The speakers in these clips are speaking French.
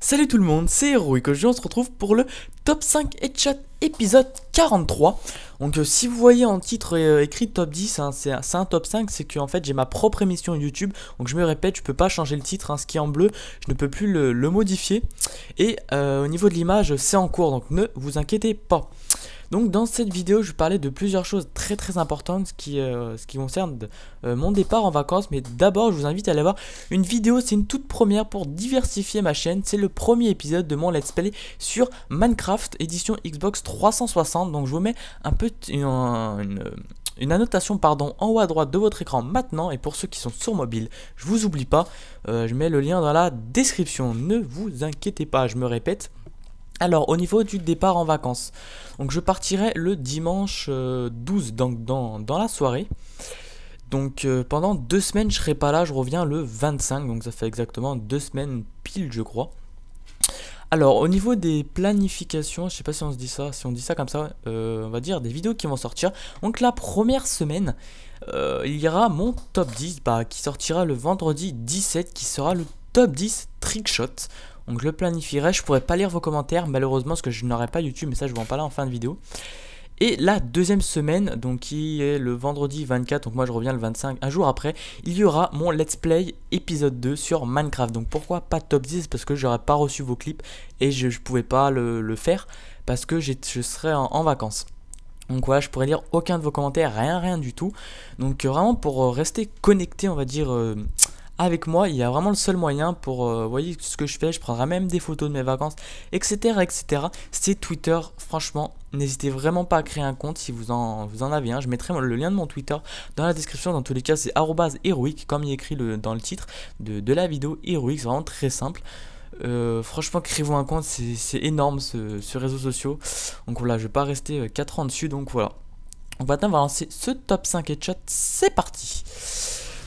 Salut tout le monde, c'est Heroic. Aujourd'hui on se retrouve pour le top 5 headshot épisode 43. Donc si vous voyez en titre écrit top 10, hein, c'est un top 5, c'est que en fait j'ai ma propre émission YouTube. Donc je me répète, je peux pas changer le titre, hein, ce qui est en bleu, je ne peux plus le modifier. Et au niveau de l'image, c'est en cours, donc ne vous inquiétez pas. Donc dans cette vidéo, je vais parler de plusieurs choses très importantes ce qui concerne mon départ en vacances. Mais d'abord, je vous invite à aller voir une vidéo, c'est une toute première pour diversifier ma chaîne. C'est le premier épisode de mon let's play sur Minecraft édition Xbox 360. Donc je vous mets un peu une annotation en haut à droite de votre écran maintenant. Et pour ceux qui sont sur mobile, je vous oublie pas, je mets le lien dans la description. Ne vous inquiétez pas, je me répète. Alors au niveau du départ en vacances, donc je partirai le dimanche 12 donc dans la soirée. Donc pendant 2 semaines je serai pas là, je reviens le 25, donc ça fait exactement 2 semaines pile je crois. Alors au niveau des planifications, je sais pas si on se dit ça, si on dit ça comme ça, on va dire des vidéos qui vont sortir. Donc la première semaine, il y aura mon top 10 qui sortira le vendredi 17, qui sera le top 10 trickshot. Donc je le planifierai, je pourrais pas lire vos commentaires malheureusement parce que je n'aurai pas YouTube, mais ça je vais en parler en fin de vidéo. Et la deuxième semaine, donc qui est le vendredi 24, donc moi je reviens le 25, un jour après, il y aura mon let's play épisode 2 sur Minecraft. Donc pourquoi pas top 10? Parce que j'aurais pas reçu vos clips et je pouvais pas le faire parce que je serais en vacances. Donc voilà, je pourrais lire aucun de vos commentaires, rien du tout. Donc vraiment pour rester connecté, on va dire avec moi, il y a vraiment le seul moyen pour, vous voyez ce que je fais, je prendrai même des photos de mes vacances, etc. C'est Twitter. Franchement, n'hésitez vraiment pas à créer un compte si vous en avez un. Je mettrai le lien de mon Twitter dans la description. Dans tous les cas, c'est @heroic, comme il est écrit dans le titre de la vidéo. Heroic, c'est vraiment très simple. Franchement, créez-vous un compte, c'est énorme ce réseau social. Donc voilà, je vais pas rester 4 ans dessus, donc voilà. Donc maintenant, on va lancer ce top 5 headshot, c'est parti.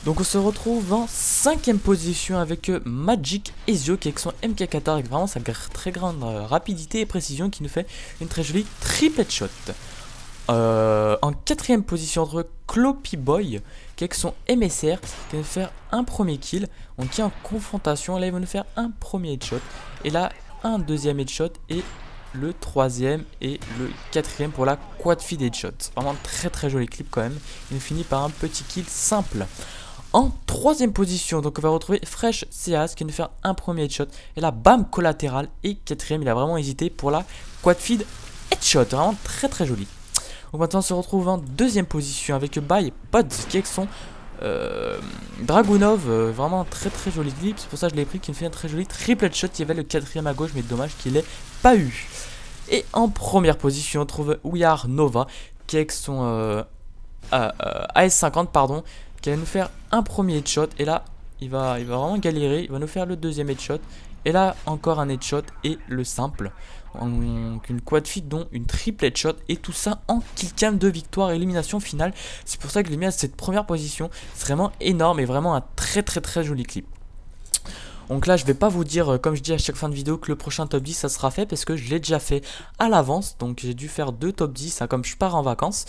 Donc on se retrouve en 5ème position avec Magic Ezio qui avec son MK14 avec vraiment sa très grande rapidité et précision qui nous fait une très jolie triple headshot. En 4ème position entre Cloppy Boy qui avec son MSR qui va nous faire un premier kill. Donc qui est en confrontation, là il va nous faire un premier headshot et là un deuxième headshot et le 3ème et le 4ème pour la quad feed headshot. Vraiment très joli clip quand même. Il finit par un petit kill simple. En 3ème position, donc on va retrouver Fresh CAS qui va nous faire un premier headshot. Et là, bam, collatéral. Et 4ème, il a vraiment hésité pour la quad feed headshot. Vraiment très joli. Donc maintenant, on se retrouve en 2ème position avec By Pods qui avec son Dragunov. Vraiment très joli clip. C'est pour ça que je l'ai pris, qui me fait un très joli triple headshot. Il y avait le 4ème à gauche, mais dommage qu'il l'ait pas eu. Et en première position, on trouve We Are Nova qui avec son AS50, pardon, qui va nous faire un premier headshot. Et là il va vraiment galérer, il va nous faire le deuxième headshot et là encore un headshot et le simple. Donc une quad feed dont une triple headshot et tout ça en killcam de victoire et élimination finale. C'est pour ça que je l'ai mis à cette première position. C'est vraiment énorme et vraiment un très joli clip. Donc là je vais pas vous dire comme je dis à chaque fin de vidéo que le prochain top 10 ça sera fait parce que je l'ai déjà fait à l'avance. Donc j'ai dû faire 2 top 10 hein, comme je pars en vacances.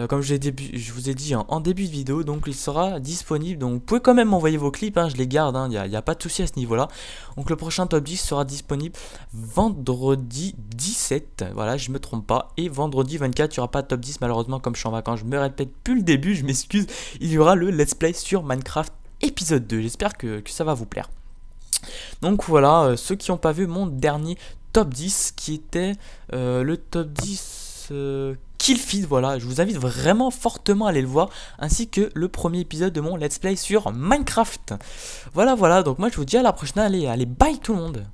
Comme je vous ai dit en début de vidéo, donc il sera disponible. Donc vous pouvez quand même m'envoyer vos clips, hein, je les garde, il n'y a pas de souci à ce niveau là. Donc le prochain top 10 sera disponible vendredi 17, voilà, je me trompe pas. Et vendredi 24 il n'y aura pas de top 10 malheureusement, comme je suis en vacances, je me répète plus le début, je m'excuse. Il y aura le let's play sur Minecraft épisode 2, j'espère que ça va vous plaire. Donc voilà, ceux qui n'ont pas vu mon dernier top 10 qui était le top 10 kill feed, voilà, je vous invite vraiment fortement à aller le voir, ainsi que le premier épisode de mon let's play sur Minecraft. Voilà, donc moi je vous dis à la prochaine, allez bye tout le monde.